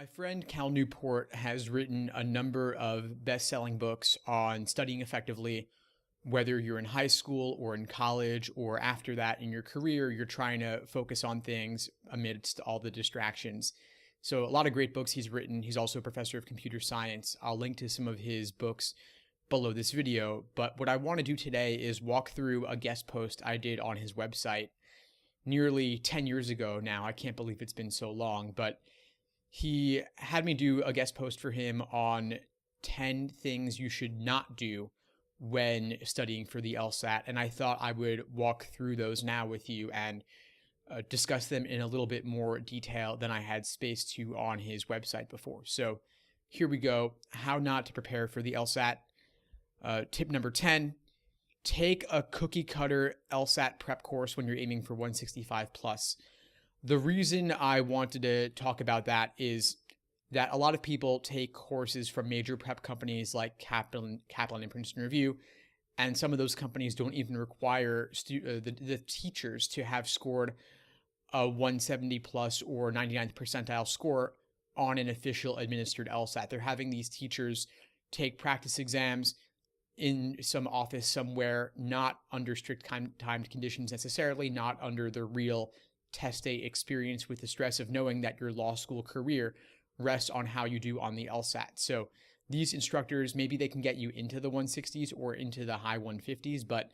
My friend Cal Newport has written a number of best-selling books on studying effectively, whether you're in high school or in college or after that in your career, you're trying to focus on things amidst all the distractions. So a lot of great books he's written. He's also a professor of computer science. I'll link to some of his books below this video. But what I want to do today is walk through a guest post I did on his website nearly 10 years ago now. I can't believe it's been so long, but he had me do a guest post for him on 10 things you should not do when studying for the LSAT. And I thought I would walk through those now with you and discuss them in a little bit more detail than I had space to on his website before. So here we go. How not to prepare for the LSAT. Tip number 10, take a cookie cutter LSAT prep course when you're aiming for 165 plus. The reason I wanted to talk about that is that a lot of people take courses from major prep companies like Kaplan and Princeton Review, and some of those companies don't even require the teachers to have scored a 170 plus or 99th percentile score on an official administered LSAT. They're having these teachers take practice exams in some office somewhere, not under strict timed conditions necessarily, not under the real test day experience with the stress of knowing that your law school career rests on how you do on the LSAT. So these instructors, maybe they can get you into the 160s or into the high 150s, but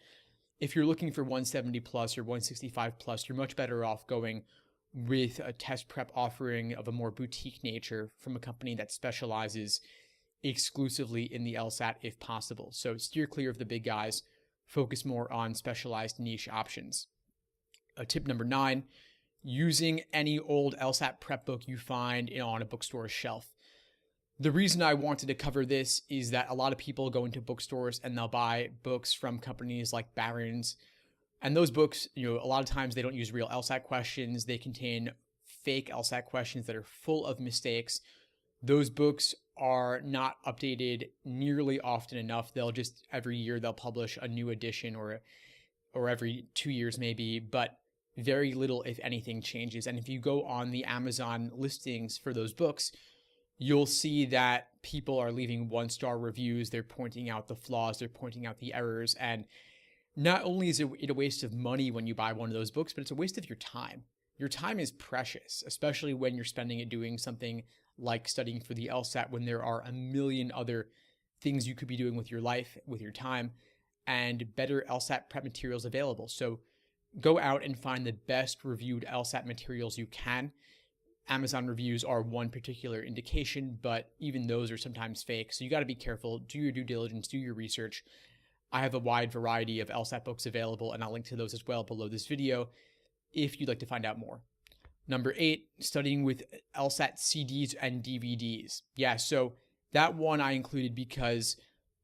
if you're looking for 170 plus or 165 plus, you're much better off going with a test prep offering of a more boutique nature from a company that specializes exclusively in the LSAT if possible. So steer clear of the big guys, focus more on specialized niche options. Tip number 9, using any old LSAT prep book you find on a bookstore shelf. The reason I wanted to cover this is that a lot of people go into bookstores and they'll buy books from companies like Barron's. And those books, a lot of times they don't use real LSAT questions. They contain fake LSAT questions that are full of mistakes. Those books are not updated nearly often enough. They'll just, every year they'll publish a new edition or every 2 years maybe, but very little, if anything, changes. And if you go on the Amazon listings for those books, you'll see that people are leaving 1-star reviews. They're pointing out the flaws. They're pointing out the errors. And not only is it a waste of money when you buy one of those books, but it's a waste of your time. Your time is precious, especially when you're spending it doing something like studying for the LSAT when there are a million other things you could be doing with your life, with your time, and better LSAT prep materials available. So go out and find the best reviewed LSAT materials you can. Amazon reviews are one particular indication, but even those are sometimes fake. So you got to be careful, do your due diligence, do your research. I have a wide variety of LSAT books available, and I'll link to those as well below this video if you'd like to find out more. Number 8, studying with LSAT CDs and DVDs. Yeah, so that one I included because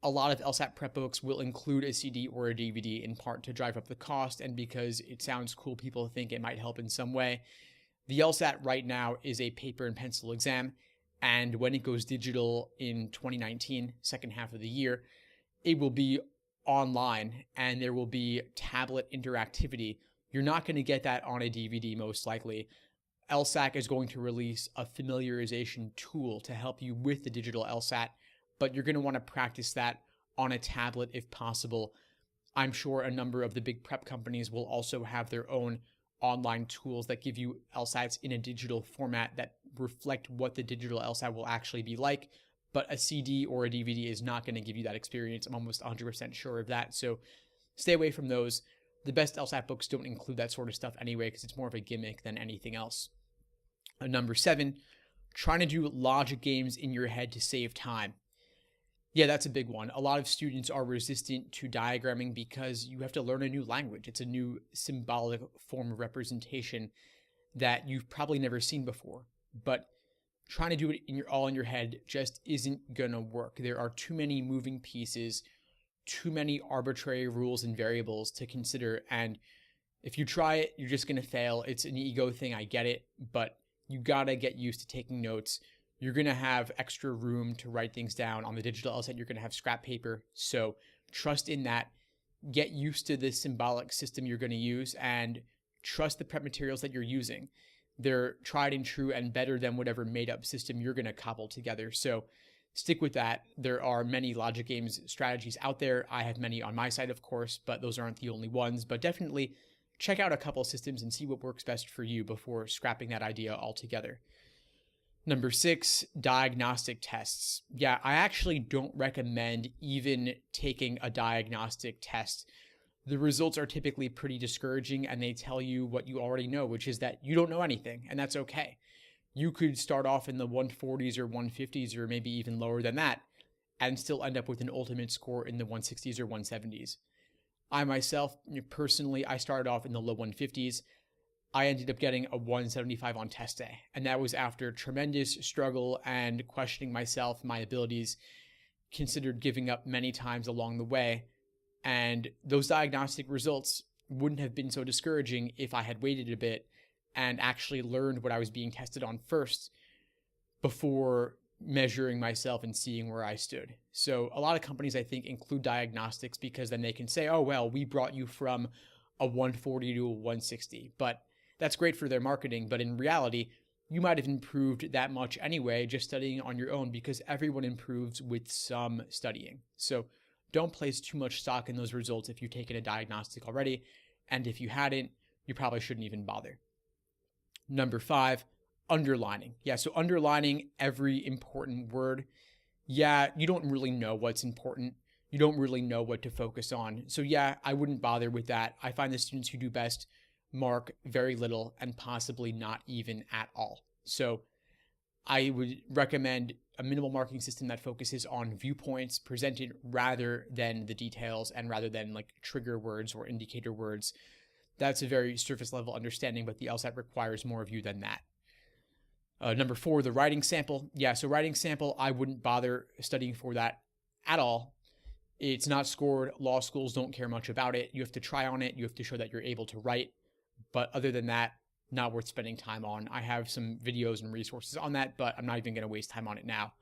a lot of LSAT prep books will include a CD or a DVD in part to drive up the cost and because it sounds cool, people think it might help in some way. The LSAT right now is a paper and pencil exam, and when it goes digital in 2019, second half of the year, it will be online and there will be tablet interactivity. You're not going to get that on a DVD most likely. LSAC is going to release a familiarization tool to help you with the digital LSAT, but you're going to want to practice that on a tablet if possible. I'm sure a number of the big prep companies will also have their own online tools that give you LSATs in a digital format that reflect what the digital LSAT will actually be like, but a CD or a DVD is not going to give you that experience. I'm almost 100% sure of that, so stay away from those. The best LSAT books don't include that sort of stuff anyway because it's more of a gimmick than anything else. Number 7, trying to do logic games in your head to save time. Yeah, that's a big one. A lot of students are resistant to diagramming because you have to learn a new language. It's a new symbolic form of representation that you've probably never seen before. But trying to do it all in your head just isn't gonna work. There are too many moving pieces, too many arbitrary rules and variables to consider. And if you try it, you're just gonna fail. It's an ego thing, I get it, but you gotta get used to taking notes. You're going to have extra room to write things down on the digital LSAT. You're going to have scrap paper. So trust in that. Get used to the symbolic system you're going to use and trust the prep materials that you're using. They're tried and true and better than whatever made up system you're going to cobble together. So stick with that. There are many logic games strategies out there. I have many on my side, of course, but those aren't the only ones. But definitely check out a couple systems and see what works best for you before scrapping that idea altogether. Number 6, diagnostic tests. Yeah, I actually don't recommend even taking a diagnostic test. The results are typically pretty discouraging and they tell you what you already know, which is that you don't know anything, and that's okay. You could start off in the 140s or 150s or maybe even lower than that and still end up with an ultimate score in the 160s or 170s. I myself, personally, I started off in the low 150s. I ended up getting a 175 on test day, and that was after tremendous struggle and questioning myself, my abilities, considered giving up many times along the way. And those diagnostic results wouldn't have been so discouraging if I had waited a bit and actually learned what I was being tested on first before measuring myself and seeing where I stood. So a lot of companies, I think, include diagnostics because then they can say, oh, well, we brought you from a 140 to a 160. But that's great for their marketing. But in reality, you might have improved that much anyway, just studying on your own, because everyone improves with some studying. So don't place too much stock in those results if you've taken a diagnostic already. And if you hadn't, you probably shouldn't even bother. Number 5, underlining. Yeah, so underlining every important word. Yeah, you don't really know what's important. You don't really know what to focus on. So yeah, I wouldn't bother with that. I find the students who do best mark very little and possibly not even at all. So I would recommend a minimal marking system that focuses on viewpoints presented rather than the details and rather than like trigger words or indicator words. That's a very surface level understanding, but the LSAT requires more of you than that. Number 4, the writing sample. Yeah, so writing sample, I wouldn't bother studying for that at all. It's not scored. Law schools don't care much about it. You have to try on it. You have to show that you're able to write. But other than that, not worth spending time on. I have some videos and resources on that, but I'm not even going to waste time on it now.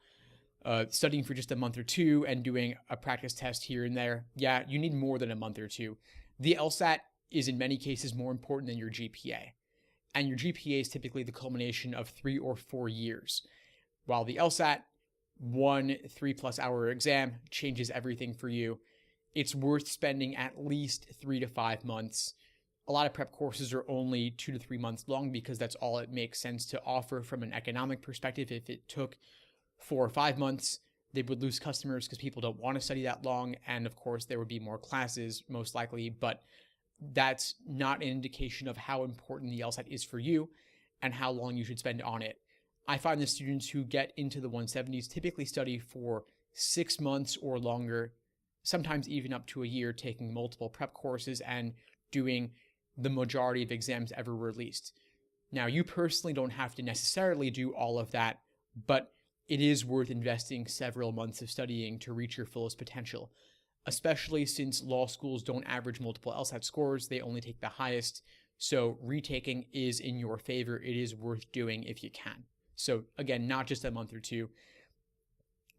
Studying for just a month or two and doing a practice test here and there. Yeah, you need more than a month or two. The LSAT is in many cases more important than your GPA. And your GPA is typically the culmination of 3 or 4 years. While the LSAT, 1 3+ hour exam changes everything for you. It's worth spending at least 3 to 5 months. A lot of prep courses are only 2 to 3 months long because that's all it makes sense to offer from an economic perspective. If it took 4 or 5 months, they would lose customers because people don't want to study that long. And of course, there would be more classes, most likely, but that's not an indication of how important the LSAT is for you and how long you should spend on it. I find the students who get into the 170s typically study for 6 months or longer, sometimes even up to a year, taking multiple prep courses and doing the majority of exams ever released. Now, you personally don't have to necessarily do all of that, but it is worth investing several months of studying to reach your fullest potential, especially since law schools don't average multiple LSAT scores. They only take the highest. So retaking is in your favor. It is worth doing if you can. So again, not just a month or two.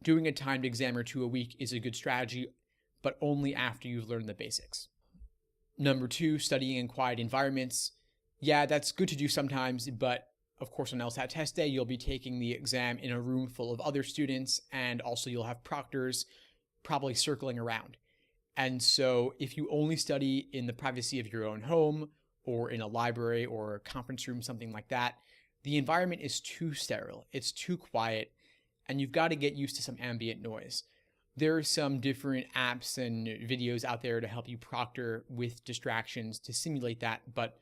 Doing a timed exam or 2 a week is a good strategy, but only after you've learned the basics. Number 2, studying in quiet environments. Yeah, that's good to do sometimes, but of course on LSAT test day, you'll be taking the exam in a room full of other students, and also you'll have proctors probably circling around. And so if you only study in the privacy of your own home or in a library or a conference room, something like that, the environment is too sterile, it's too quiet, and you've got to get used to some ambient noise. There are some different apps and videos out there to help you proctor with distractions to simulate that, but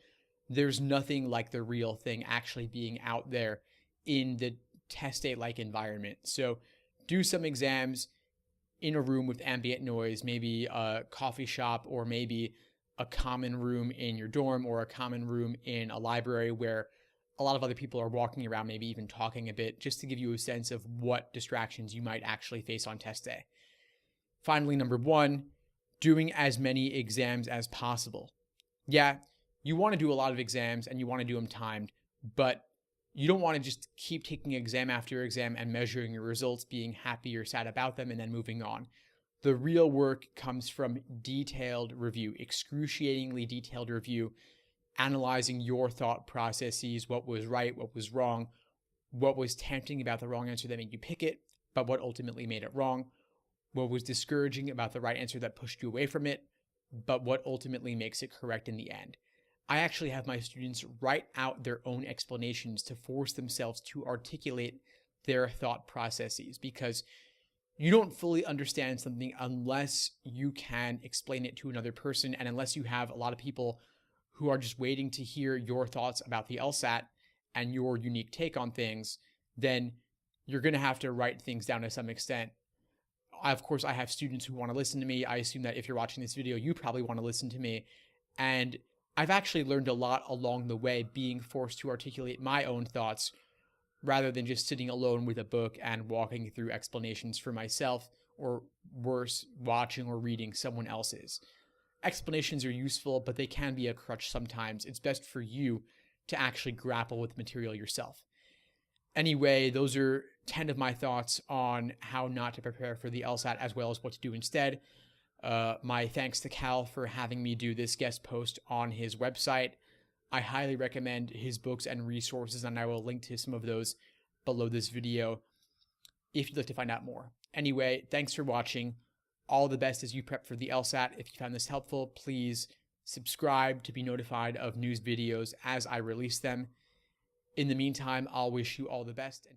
there's nothing like the real thing actually being out there in the test day-like environment. So do some exams in a room with ambient noise, maybe a coffee shop or maybe a common room in your dorm or a common room in a library where a lot of other people are walking around, maybe even talking a bit, just to give you a sense of what distractions you might actually face on test day. Finally, number 1, doing as many exams as possible. Yeah, you want to do a lot of exams and you want to do them timed, but you don't want to just keep taking exam after exam and measuring your results, being happy or sad about them, and then moving on. The real work comes from detailed review, excruciatingly detailed review. analyzing your thought processes, what was right, what was wrong, what was tempting about the wrong answer that made you pick it, but what ultimately made it wrong, what was discouraging about the right answer that pushed you away from it, but what ultimately makes it correct in the end. I actually have my students write out their own explanations to force themselves to articulate their thought processes, because you don't fully understand something unless you can explain it to another person, and unless you have a lot of people who are just waiting to hear your thoughts about the LSAT and your unique take on things, then you're going to have to write things down to some extent. Of course, I have students who want to listen to me. I assume that if you're watching this video, you probably want to listen to me. And I've actually learned a lot along the way, being forced to articulate my own thoughts rather than just sitting alone with a book and walking through explanations for myself, or worse, watching or reading someone else's. Explanations are useful, but they can be a crutch sometimes. It's best for you to actually grapple with material yourself. Anyway, those are 10 of my thoughts on how not to prepare for the LSAT, as well as what to do instead. My thanks to Cal for having me do this guest post on his website. I highly recommend his books and resources, and I will link to some of those below this video if you'd like to find out more. Anyway, thanks for watching. All the best as you prep for the LSAT. If you found this helpful, please subscribe to be notified of news videos as I release them. In the meantime, I'll wish you all the best.